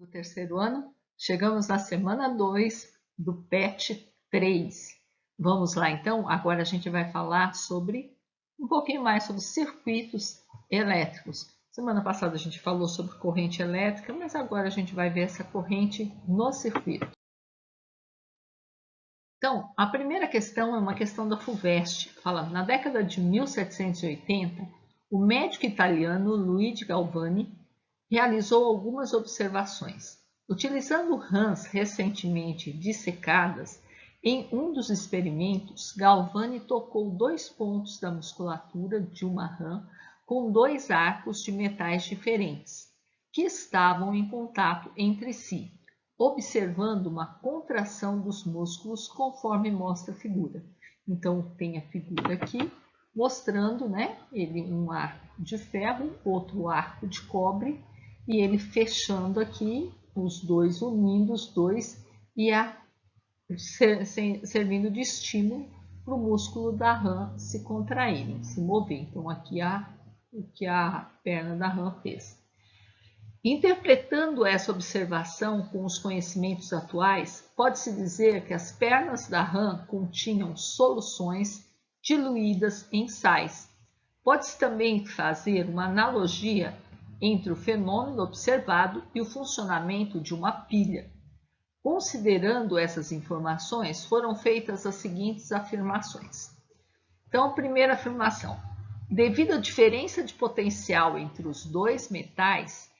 do terceiro ano, chegamos na semana 2 do PET 3. Vamos lá então, agora a gente vai falar sobre um pouquinho mais sobre circuitos elétricos. Semana passada a gente falou sobre corrente elétrica, mas agora a gente vai ver essa corrente no circuito. Então, a primeira questão é uma questão da FUVEST. Fala, na década de 1780, o médico italiano Luigi Galvani realizou algumas observações. Utilizando rãs recentemente dissecadas, em um dos experimentos, Galvani tocou 2 pontos da musculatura de uma rã com 2 arcos de metais diferentes, que estavam em contato entre si, observando uma contração dos músculos conforme mostra a figura. Então, tem a figura aqui mostrando, ele um arco de ferro, outro arco de cobre, e ele fechando aqui, os dois unindo os dois e servindo de estímulo para o músculo da rã se contraírem, se mover. Então, aqui o que a perna da rã fez. Interpretando essa observação com os conhecimentos atuais, pode-se dizer que as pernas da rã continham soluções diluídas em sais. Pode-se também fazer uma analogia entre o fenômeno observado e o funcionamento de uma pilha. Considerando essas informações, foram feitas as seguintes afirmações. Então, a primeira afirmação. Devido à diferença de potencial entre os dois metais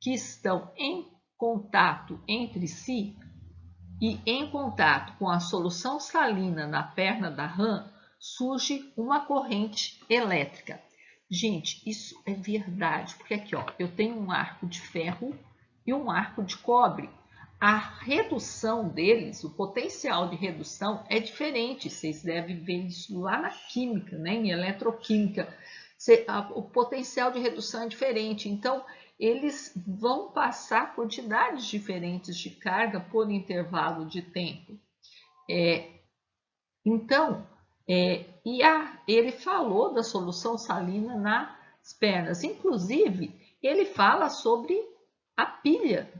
que estão em contato entre si e em contato com a solução salina na perna da rã, surge uma corrente elétrica. Gente, isso é verdade, porque aqui, ó, eu tenho um arco de ferro e um arco de cobre. A redução deles, o potencial de redução é diferente. Vocês devem ver isso lá na química, em eletroquímica. O potencial de redução é diferente. Então, eles vão passar quantidades diferentes de carga por intervalo de tempo. Ele falou da solução salina nas pernas. Inclusive, ele fala sobre a pilha,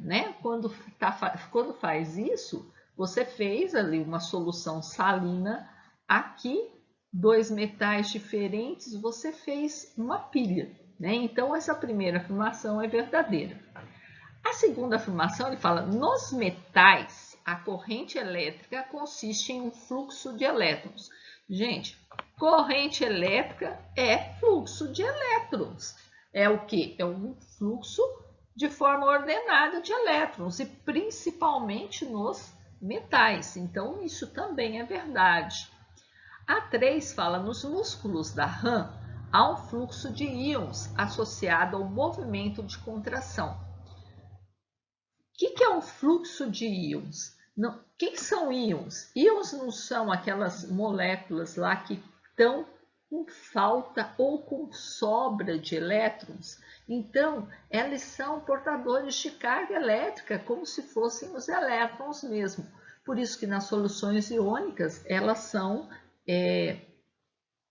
Quando faz isso, você fez ali uma solução salina aqui, 2 metais diferentes, você fez uma pilha, Então, essa primeira afirmação é verdadeira. A segunda afirmação, ele fala, nos metais, a corrente elétrica consiste em um fluxo de elétrons. Gente, corrente elétrica é fluxo de elétrons. É o quê? É um fluxo de forma ordenada de elétrons, e principalmente nos metais. Então, isso também é verdade. A 3 fala, nos músculos da rã, há um fluxo de íons associado ao movimento de contração. O que é um fluxo de íons? O que são íons? Íons não são aquelas moléculas lá que estão com falta ou com sobra de elétrons. Então, eles são portadores de carga elétrica, como se fossem os elétrons mesmo. Por isso que nas soluções iônicas, elas são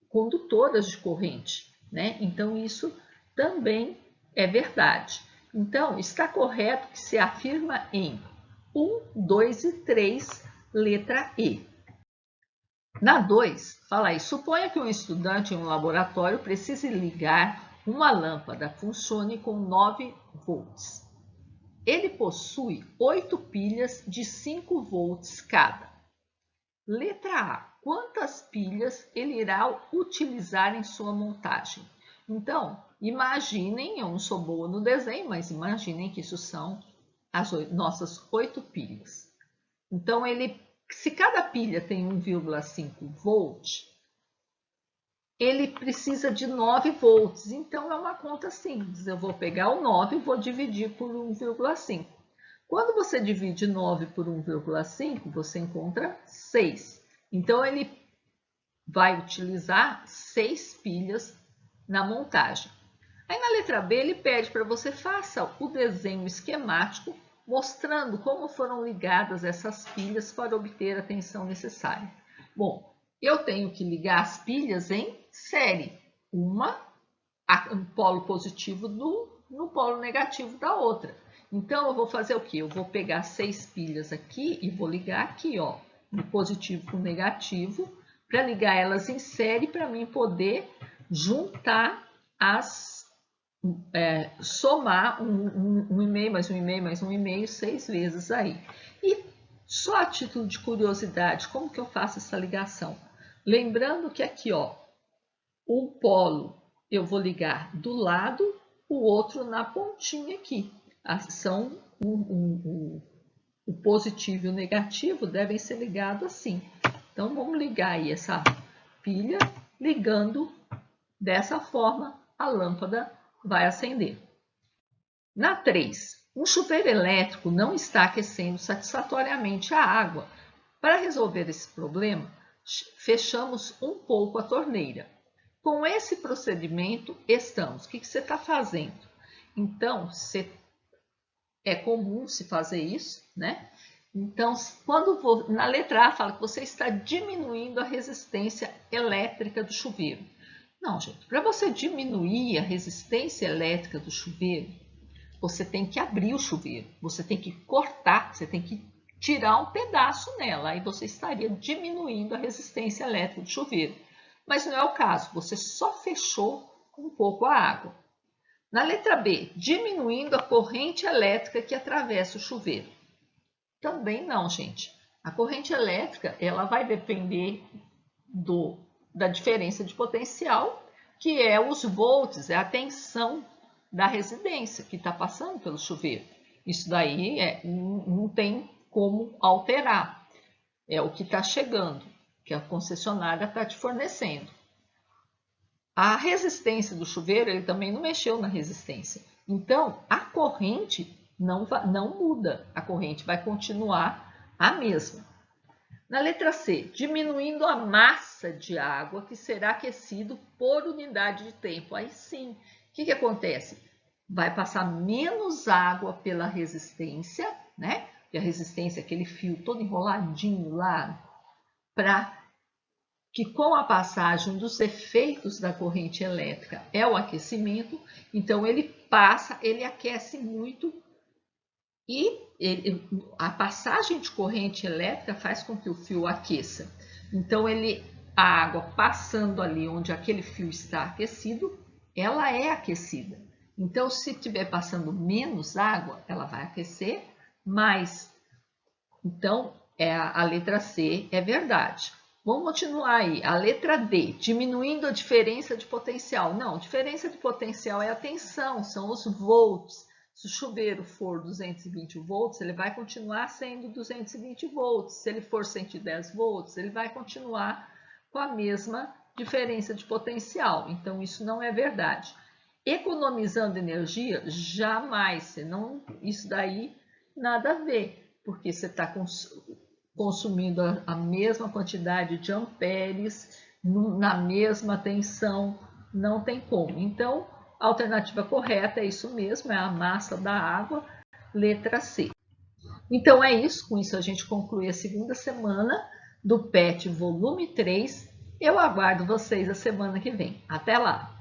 condutoras de corrente, Então, isso também é verdade. Então, está correto que se afirma em 1, 2 e 3, letra E. Na 2, fala aí, suponha que um estudante em um laboratório precise ligar uma lâmpada, funcione com 9 volts. Ele possui 8 pilhas de 5 volts cada. Letra A, quantas pilhas ele irá utilizar em sua montagem? Então, imaginem, eu não sou boa no desenho, mas imaginem que isso são as nossas 8 pilhas. Então, se cada pilha tem 1,5 volt, ele precisa de 9 volts. Então, é uma conta simples. Eu vou pegar o 9 e vou dividir por 1,5. Quando você divide 9 por 1,5, você encontra 6. Então, ele vai utilizar 6 pilhas na montagem. Aí, na letra B, ele pede para você faça o desenho esquemático mostrando como foram ligadas essas pilhas para obter a tensão necessária. Bom, eu tenho que ligar as pilhas em série, um polo positivo no polo negativo da outra. Então, eu vou fazer o quê? Eu vou pegar 6 pilhas aqui e vou ligar aqui, ó, no positivo com o negativo, para ligar elas em série, para mim poder juntar somar um e-mail, mais um e-mail, mais um e-mail, 6 vezes aí. E só a título de curiosidade, como que eu faço essa ligação? Lembrando que aqui, ó, um polo eu vou ligar do lado, o outro na pontinha aqui. São o positivo e o negativo devem ser ligados assim. Então, vamos ligar aí essa pilha, ligando dessa forma, a lâmpada vai acender. Na 3, um chuveiro elétrico não está aquecendo satisfatoriamente a água. Para resolver esse problema, fechamos um pouco a torneira. Com esse procedimento, estamos. O que você está fazendo? Então, é comum se fazer isso, né? Então, na letra A fala que você está diminuindo a resistência elétrica do chuveiro. Não, gente, para você diminuir a resistência elétrica do chuveiro, você tem que abrir o chuveiro, você tem que cortar, você tem que tirar um pedaço nela, aí você estaria diminuindo a resistência elétrica do chuveiro. Mas não é o caso, você só fechou um pouco a água. Na letra B, diminuindo a corrente elétrica que atravessa o chuveiro. Também não, gente. A corrente elétrica, ela vai depender da diferença de potencial, que é os volts, é a tensão da residência que está passando pelo chuveiro. Isso daí não tem como alterar. É o que está chegando, que a concessionária está te fornecendo. A resistência do chuveiro, ele também não mexeu na resistência. Então, a corrente não muda. A corrente vai continuar a mesma. Na letra C, diminuindo a massa de água que será aquecido por unidade de tempo. Aí sim, o que acontece? Vai passar menos água pela resistência, né? E a resistência é aquele fio todo enroladinho lá, para que com a passagem dos efeitos da corrente elétrica é o aquecimento, então ele passa, ele aquece muito e a passagem de corrente elétrica faz com que o fio aqueça. Então a água passando ali onde aquele fio está aquecido, ela é aquecida. Então, se estiver passando menos água, ela vai aquecer mais. Então, a letra C é verdade. Vamos continuar aí. A letra D, diminuindo a diferença de potencial. Não, diferença de potencial é a tensão, são os volts. Se o chuveiro for 220 volts, ele vai continuar sendo 220 volts. Se ele for 110 volts, ele vai continuar com a mesma diferença de potencial. Então, isso não é verdade. Economizando energia, jamais. Isso daí nada a ver, porque você está consumindo a mesma quantidade de amperes na mesma tensão, não tem como. Então, a alternativa correta é isso mesmo, é a massa da água, letra C. Então é isso, com isso a gente conclui a segunda semana do PET volume 3. Eu aguardo vocês a semana que vem. Até lá!